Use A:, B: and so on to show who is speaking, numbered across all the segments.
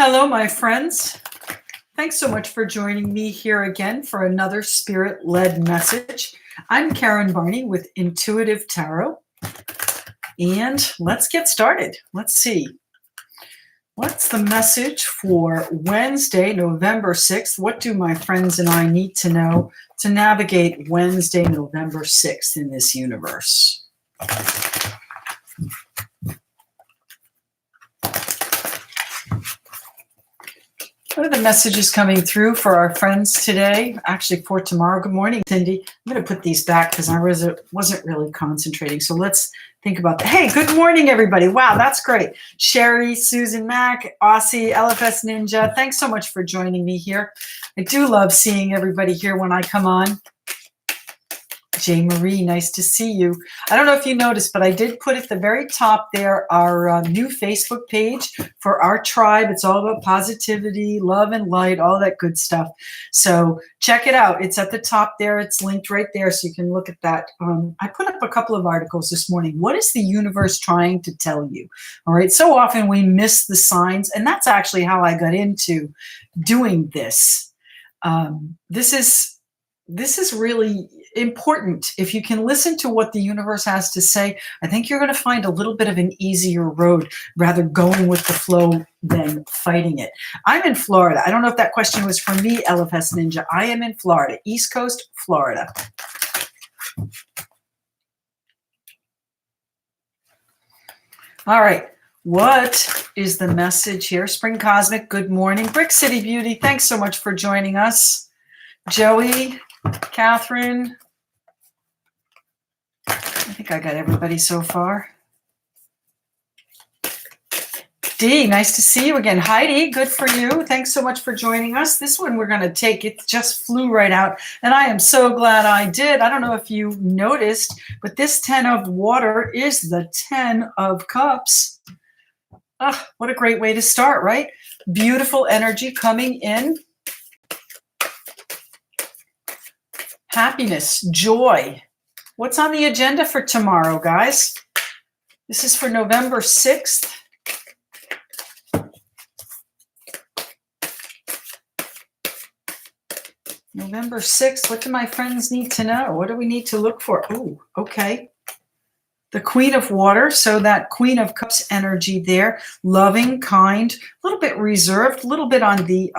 A: Hello, my friends. Thanks so much for joining me here again for another spirit-led message. I'm Karen Barney with Intuitive Tarot, and let's get started. Let's see. What's the message for Wednesday, November 6th? What do my friends and I need to know to navigate Wednesday, November 6th in this universe? What are the messages coming through for our friends today? Actually, for tomorrow. Good morning, Cindy. I'm going to put these back because I wasn't really concentrating. So let's think about that. Hey, good morning, everybody. Wow, that's great. Sherry, Susan Mack, Aussie, LFS Ninja. Thanks so much for joining me here. I do love seeing everybody here when I come on. Jay Marie, nice to see you. I don't know if you noticed, but I did put at the very top there our new Facebook page for our tribe. It's all about positivity, love, and light, all that good stuff. So check it out. It's at the top there. It's linked right there, so you can look at that. I put up a couple of articles this morning. What is the universe trying to tell you? All right. So often we miss the signs, and that's actually how I got into doing this. This is really important. If you can listen to what the universe has to say, I think you're going to find a little bit of an easier road, rather going with the flow than fighting it. I'm in Florida. I don't know if that question was for me, LFS Ninja. I am in Florida, East Coast, Florida. All right. What is the message here? Spring Cosmic, good morning. Brick City Beauty, thanks so much for joining us. Joey, Catherine, I think I got everybody so far. Dee, nice to see you again. Heidi, good for you. Thanks so much for joining us. This one we're going to take. It just flew right out, and I am so glad I did. I don't know if you noticed, but this 10 of water is the 10 of cups. Oh, what a great way to start, right? Beautiful energy coming in. Happiness, joy. What's on the agenda for tomorrow, guys? This is for November 6th. November 6th. What do my friends need to know? What do we need to look for? Oh, okay. The Queen of Water, so that Queen of Cups energy there. Loving, kind, a little bit reserved, a little bit on the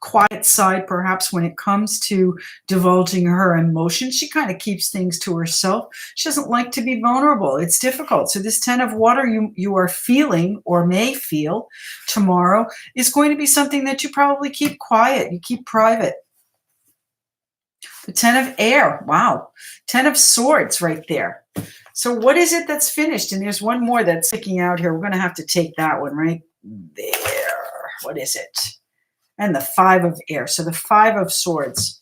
A: quiet side, perhaps, when it comes to divulging her emotions. She kind of keeps things to herself. She doesn't like to be vulnerable. It's difficult. So this 10 of water you are feeling or may feel tomorrow is going to be something that you probably keep quiet. You keep private. The 10 of air. Wow. 10 of swords right there. So what is it that's finished? And there's one more that's sticking out here. We're going to have to take that one right there. What is it? And the 5 of air. So the 5 of swords.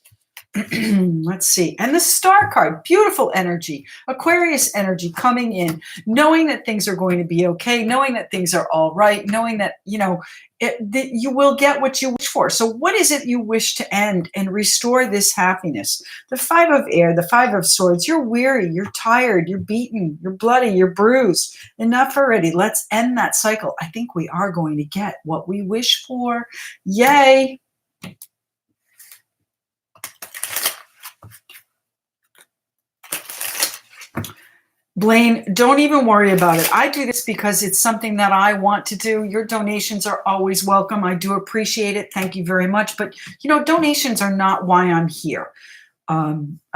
A: Let's see. And the star card, beautiful energy, Aquarius energy coming in, knowing that things are going to be okay, knowing that things are all right, knowing that, that you will get what you wish for. So what is it you wish to end and restore this happiness? The 5 of air, the 5 of swords, you're weary, you're tired, you're beaten, you're bloody, you're bruised. Enough already. Let's end that cycle. I think we are going to get what we wish for. Yay. Blaine, don't even worry about it. I do this because it's something that I want to do. Your donations are always welcome. I do appreciate it. Thank you very much. But, donations are not why I'm here.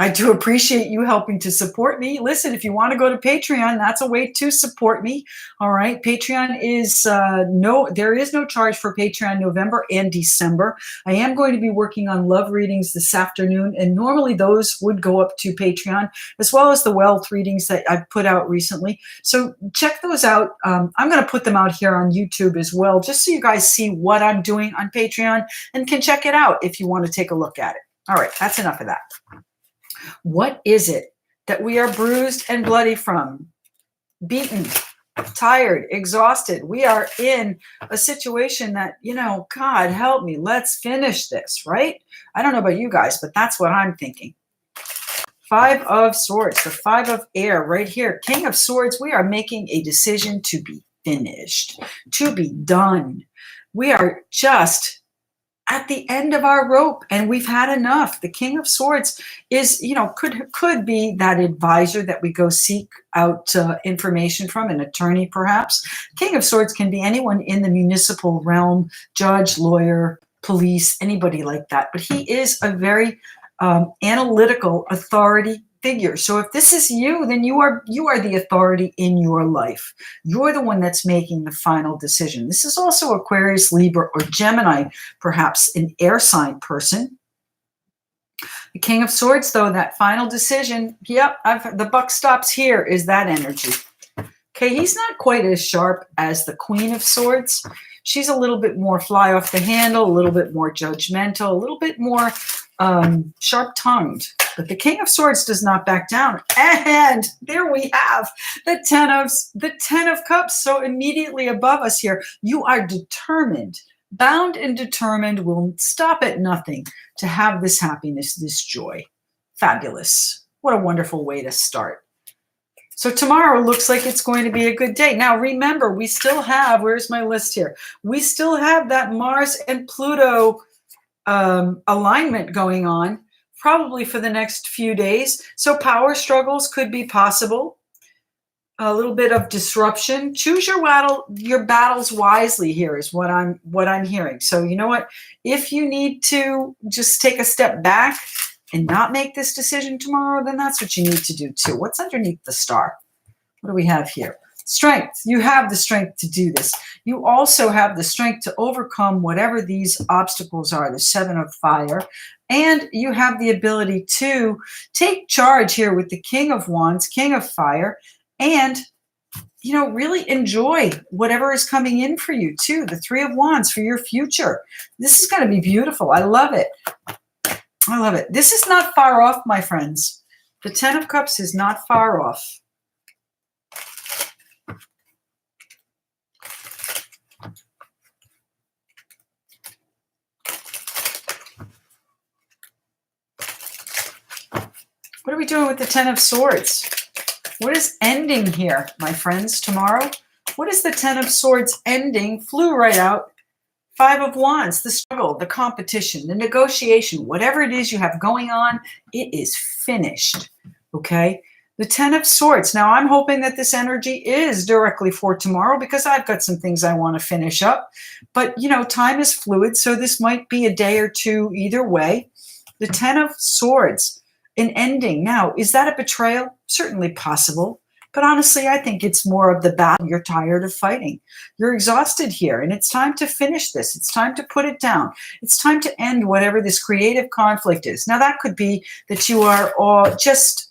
A: I do appreciate you helping to support me. Listen, if you want to go to Patreon, that's a way to support me. All right. Patreon is there is no charge for Patreon November and December. I am going to be working on love readings this afternoon, and normally those would go up to Patreon, as well as the wealth readings that I've put out recently. So check those out. I'm going to put them out here on YouTube as well, just so you guys see what I'm doing on Patreon and can check it out if you want to take a look at it. All right, that's enough of that. What is it that we are bruised and bloody from? Beaten, tired, exhausted. We are in a situation that, God help me, let's finish this, right? I don't know about you guys, but that's what I'm thinking. 5 of swords, the 5 of air right here. King of swords, we are making a decision to be finished, to be done. We are just at the end of our rope and we've had enough. The King of Swords is, could be that advisor that we go seek out information from, an attorney perhaps. King of Swords can be anyone in the municipal realm, judge, lawyer, police, anybody like that. But he is a very analytical authority figure. So if this is you, then you are the authority in your life. You're the one that's making the final decision. This is also Aquarius, Libra, or Gemini, perhaps an air sign person. The King of Swords, though, that final decision, yep, the buck stops here, is that energy. Okay, he's not quite as sharp as the Queen of Swords. She's a little bit more fly off the handle, a little bit more judgmental, a little bit more sharp-tongued. But the King of Swords does not back down. And there we have the Ten of Cups. So immediately above us here, you are determined, bound and determined, will stop at nothing to have this happiness, this joy. Fabulous. What a wonderful way to start. So tomorrow looks like it's going to be a good day. Now, remember, we still have, where's my list here? We still have that Mars and Pluto alignment going on, probably for the next few days. So power struggles could be possible. A little bit of disruption. Choose your battles wisely here is what I'm hearing. So you know what? If you need to just take a step back and not make this decision tomorrow, then that's what you need to do too. What's underneath the star? What do we have here? Strength. You have the strength to do this. You also have the strength to overcome whatever these obstacles are, the Seven of Fire. And you have the ability to take charge here with the King of Wands, King of Fire, and really enjoy whatever is coming in for you too. The Three of Wands for your future. This is going to be beautiful. I love it. I love it. This is not far off, my friends. The Ten of Cups is not far off. What are we doing with the Ten of Swords? What is ending here, my friends, tomorrow? What is the Ten of Swords ending? Flew right out. Five of Wands, the struggle, the competition, the negotiation, whatever it is you have going on, it is finished, okay? The Ten of Swords. Now, I'm hoping that this energy is directly for tomorrow because I've got some things I want to finish up. But, time is fluid, so this might be a day or two either way. The Ten of Swords, an ending. Now, is that a betrayal? Certainly possible. But honestly, I think it's more of the battle. You're tired of fighting. You're exhausted here, and it's time to finish this. It's time to put it down. It's time to end whatever this creative conflict is. Now, that could be that you are all just,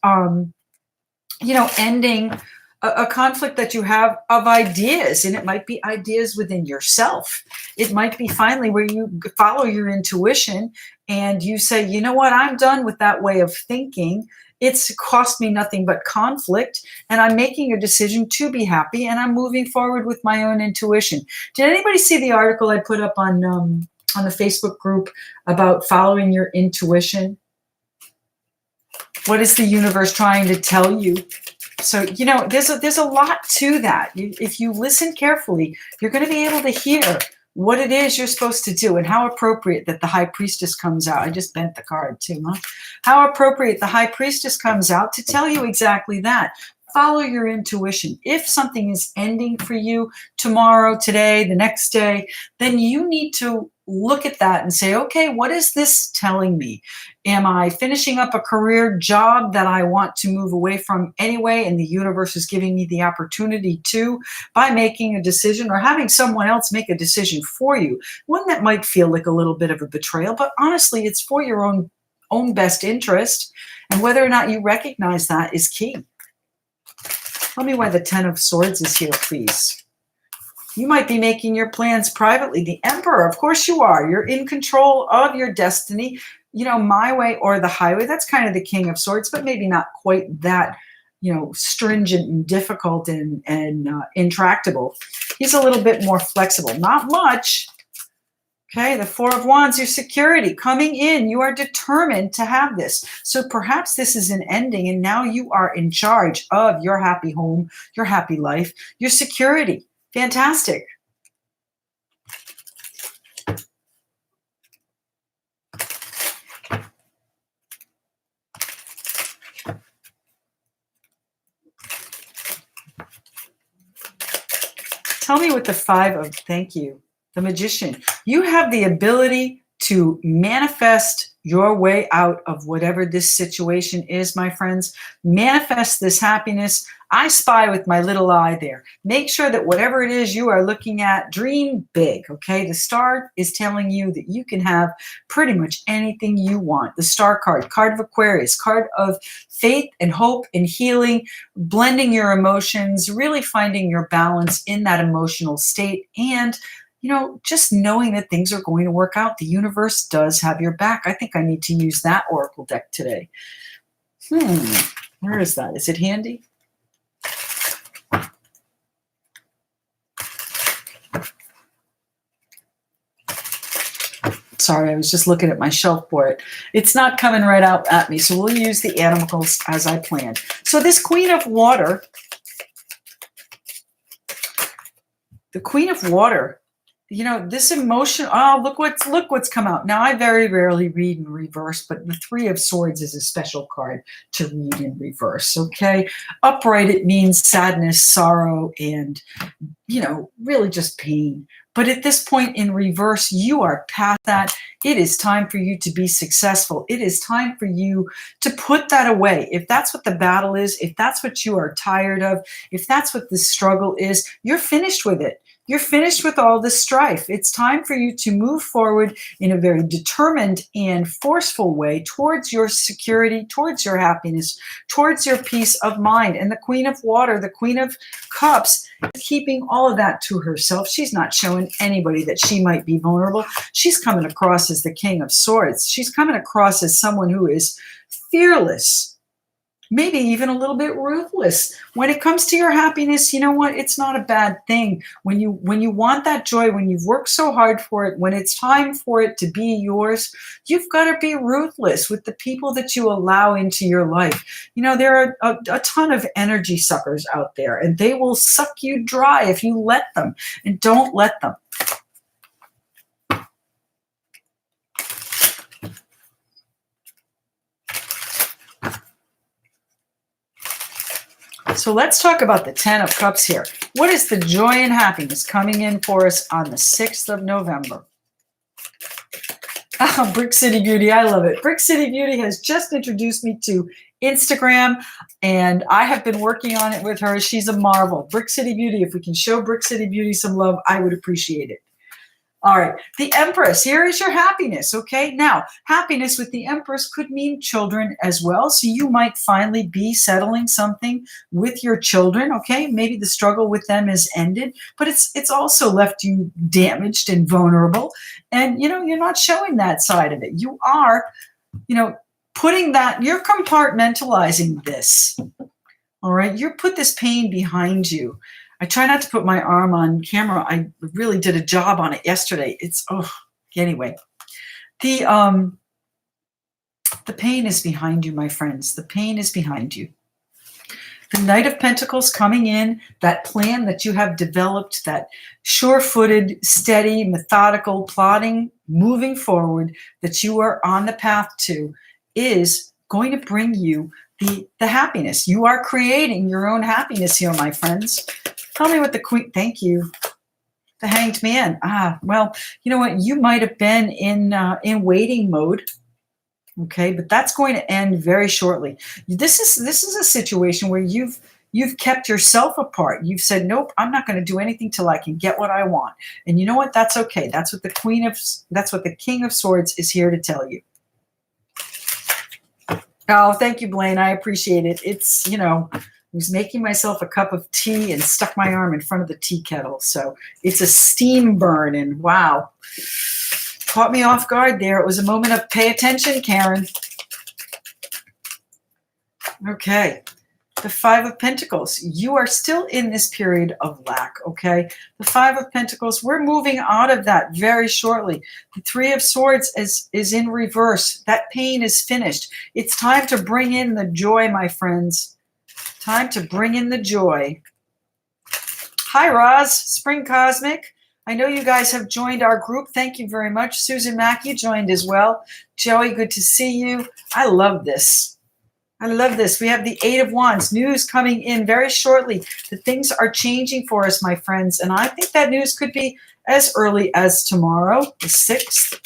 A: ending a conflict that you have of ideas, and it might be ideas within yourself. It might be finally where you follow your intuition and you say, you know what, I'm done with that way of thinking. It's cost me nothing but conflict, and I'm making a decision to be happy, and I'm moving forward with my own intuition. Did anybody see the article I put up on the Facebook group about following your intuition? What is the universe trying to tell you? So, there's a lot to that. If you listen carefully, you're going to be able to hear what it is you're supposed to do, and how appropriate that the High Priestess comes out. I just bent the card too, huh? How appropriate the High Priestess comes out to tell you exactly that. Follow your intuition. If something is ending for you tomorrow, today, the next day, then you need to look at that and say, okay, what is this telling me? Am I finishing up a career job that I want to move away from anyway, and the universe is giving me the opportunity to, by making a decision or having someone else make a decision for you? One that might feel like a little bit of a betrayal, but honestly, it's for your own best interest, and whether or not you recognize that is key. Tell me why the Ten of Swords is here, please. You might be making your plans privately. The Emperor, of course you are. You're in control of your destiny. My way or the highway. That's kind of the King of Swords, but maybe not quite that, stringent and difficult and intractable. He's a little bit more flexible. Not much. Okay, the Four of Wands, your security coming in. You are determined to have this. So perhaps this is an ending, and now you are in charge of your happy home, your happy life, your security. Fantastic. Tell me what the five of, thank you, the Magician. You have the ability to manifest your way out of whatever this situation is, my friends. Manifest this happiness. I spy with my little eye there. Make sure that whatever it is you are looking at, dream big, okay? The star is telling you that you can have pretty much anything you want. The star card, card of Aquarius, card of faith and hope and healing, blending your emotions, really finding your balance in that emotional state, and just knowing that things are going to work out. The universe does have your back. I think I need to use that oracle deck today. Where is that? Is it handy? Sorry, I was just looking at my shelf for it. It's not coming right out at me, so we'll use the animals as I planned. So this Queen of Water, the Queen of Water, this emotion, look what's come out. Now, I very rarely read in reverse, but the Three of Swords is a special card to read in reverse, okay? Upright, it means sadness, sorrow, and, really just pain. But at this point in reverse, you are past that. It is time for you to be successful. It is time for you to put that away. If that's what the battle is, if that's what you are tired of, if that's what the struggle is, you're finished with it. You're finished with all the strife. It's time for you to move forward in a very determined and forceful way towards your security, towards your happiness, towards your peace of mind. And the Queen of Water, the Queen of Cups, is keeping all of that to herself. She's not showing anybody that she might be vulnerable. She's coming across as the King of Swords. She's coming across as someone who is fearless, maybe even a little bit ruthless. When it comes to your happiness, you know what? It's not a bad thing. When you want that joy, when you've worked so hard for it, when it's time for it to be yours, you've got to be ruthless with the people that you allow into your life. There are a ton of energy suckers out there, and they will suck you dry if you let them, and don't let them. So let's talk about the 10 of Cups here. What is the joy and happiness coming in for us on the 6th of November? Oh, Brick City Beauty, I love it. Brick City Beauty has just introduced me to Instagram, and I have been working on it with her. She's a marvel. Brick City Beauty, if we can show Brick City Beauty some love, I would appreciate it. All right, the Empress, here is your happiness, okay? Now, happiness with the Empress could mean children as well, so you might finally be settling something with your children, okay? Maybe the struggle with them is ended, but it's also left you damaged and vulnerable, and, you're not showing that side of it. You are, putting that, you're compartmentalizing this, all right? You put this pain behind you. I try not to put my arm on camera. I really did a job on it yesterday. Anyway. The pain is behind you, my friends. The pain is behind you. The Knight of Pentacles coming in, that plan that you have developed, that sure-footed, steady, methodical, plotting, moving forward that you are on the path to, is going to bring you the happiness. You are creating your own happiness here, my friends. Tell me what the Queen, thank you. The Hanged Man. Well, you know what? You might have been in waiting mode. Okay, but that's going to end very shortly. This is a situation where you've kept yourself apart. You've said, nope, I'm not going to do anything till I can get what I want. And you know what? That's okay. That's what the King of Swords is here to tell you. Oh, thank you, Blaine. I appreciate it. It's, I was making myself a cup of tea and stuck my arm in front of the tea kettle. So it's a steam burn, and wow. Caught me off guard there. It was a moment of pay attention, Karen. Okay. The Five of Pentacles. You are still in this period of lack, okay? The Five of Pentacles, we're moving out of that very shortly. The Three of Swords is in reverse. That pain is finished. It's time to bring in the joy, my friends. Time to bring in the joy. Hi, Roz, Spring Cosmic. I know you guys have joined our group. Thank you very much. Susan Mackey joined as well. Joey, good to see you. I love this. I love this. We have the Eight of Wands. News coming in very shortly. The things are changing for us, my friends. And I think that news could be as early as tomorrow, the 6th.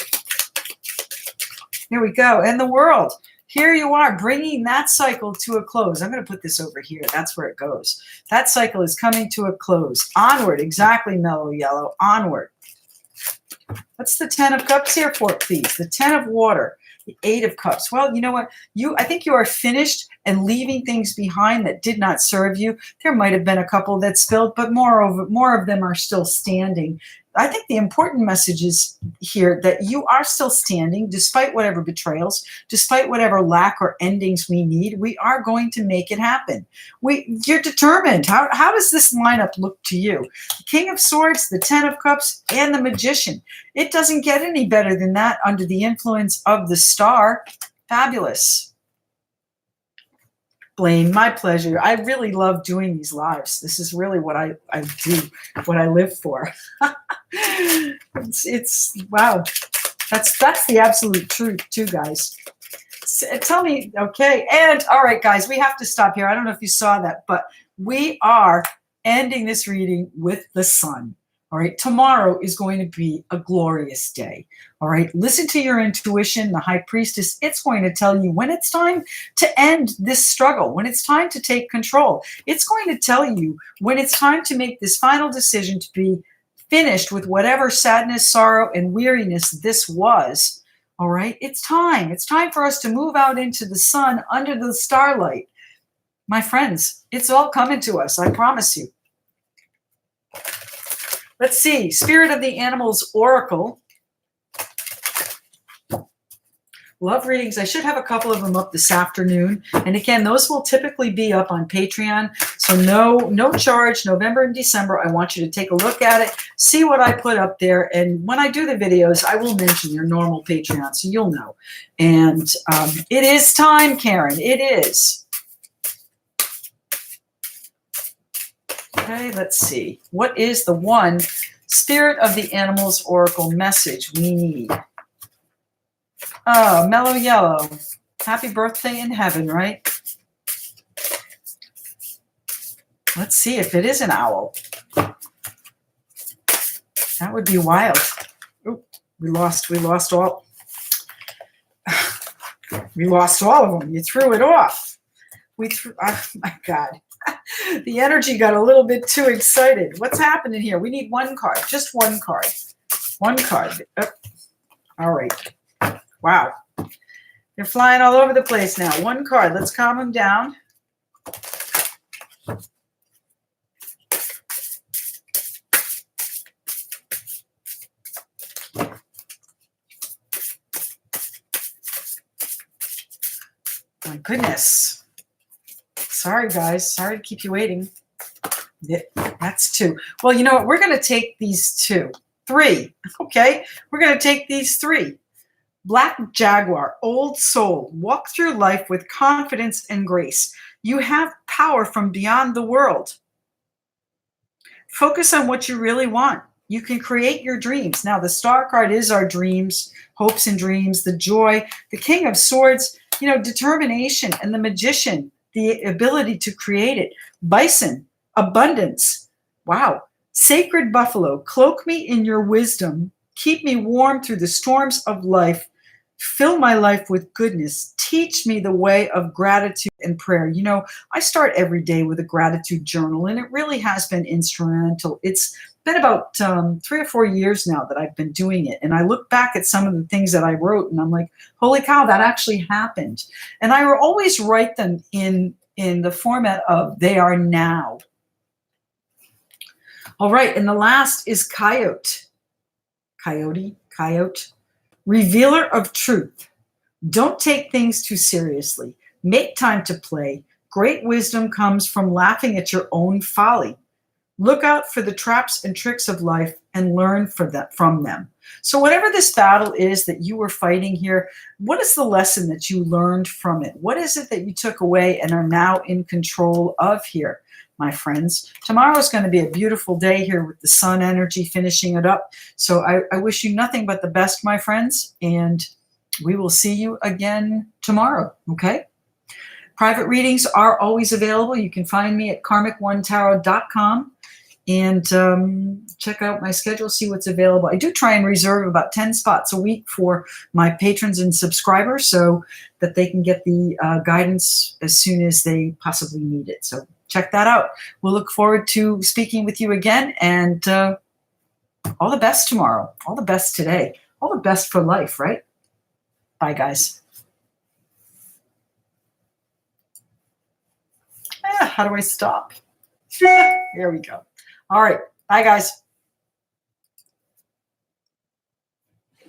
A: Here we go. And the World. Here you are, bringing that cycle to a close. I'm going to put this over here. That's where it goes. That cycle is coming to a close. Onward. Exactly, Mellow Yellow. Onward. What's the 10 of Cups here for, please? The 10 of Water. The 8 of Cups. Well, you know what? I think you are finished and leaving things behind that did not serve you. There might have been a couple that spilled, but more of them are still standing. I think the important message is here that you are still standing despite whatever betrayals, despite whatever lack or endings we need. We are going to make it happen. You're determined. How does this lineup look to you? The King of Swords, the 10 of Cups, and the Magician. It doesn't get any better than that under the influence of the Star. Fabulous. Blaine, my pleasure. I really love doing these lives. This is really what I do, what I live for. it's wow. That's the absolute truth too, guys. Tell me, okay. And all right, guys, we have to stop here. I don't know if you saw that, but we are ending this reading with the sun. All right, tomorrow is going to be a glorious day. All right, listen to your intuition, the High Priestess. It's going to tell you when it's time to end this struggle, when it's time to take control. It's going to tell you when it's time to make this final decision to be finished with whatever sadness, sorrow, and weariness this was. All right, it's time. It's time for us to move out into the sun under the starlight. My friends, it's all coming to us, I promise you. Let's see, Spirit of the Animals Oracle. Love readings. I should have a couple of them up this afternoon. And again, those will typically be up on Patreon. So no charge, November and December. I want you to take a look at it, see what I put up there. And when I do the videos, I will mention your normal Patreon, so you'll know. And it is time, Karen. It is. Okay, let's see. What is the one Spirit of the Animals Oracle message we need? Oh, Mellow Yellow. Happy birthday in heaven, right? Let's see if it is an owl. That would be wild. Ooh, we lost all. We lost all of them. You threw it off. Oh my God. The energy got a little bit too excited. What's happening here? We need one card, just one card. One card. Oh. All right. Wow. They're flying all over the place now. One card. Let's calm them down. My goodness. Sorry, guys. Sorry to keep you waiting. That's two. Well, you know what? We're going to take these three. Okay? We're going to take these three. Black Jaguar, old soul, walk through life with confidence and grace. You have power from beyond the world. Focus on what you really want. You can create your dreams. Now, the Star card is our dreams, hopes and dreams, the joy. The King of Swords, determination, and the Magician, the ability to create it. Bison, abundance. Wow. Sacred Buffalo, cloak me in your wisdom. Keep me warm through the storms of life. Fill my life with goodness. Teach me the way of gratitude and prayer. I start every day with a gratitude journal, and it really has been instrumental. It's been about 3 or 4 years now that I've been doing it. And I look back at some of the things that I wrote, and I'm like, holy cow, that actually happened. And I will always write them in the format of they are now. All right, and the last is Coyote. Coyote. Revealer of truth. Don't take things too seriously. Make time to play. Great wisdom comes from laughing at your own folly. Look out for the traps and tricks of life and learn from them. So whatever this battle is that you were fighting here, what is the lesson that you learned from it? What is it that you took away and are now in control of here, my friends? Tomorrow is going to be a beautiful day here with the sun energy finishing it up. So I wish you nothing but the best, my friends, and we will see you again tomorrow, okay? Private readings are always available. You can find me at karmic1tarot.com and check out my schedule, see what's available. I do try and reserve about 10 spots a week for my patrons and subscribers so that they can get the guidance as soon as they possibly need it. So check that out. We'll look forward to speaking with you again, and all the best tomorrow, all the best today, all the best for life, right? Bye, guys. How do I stop? There we go. All right. Bye, guys.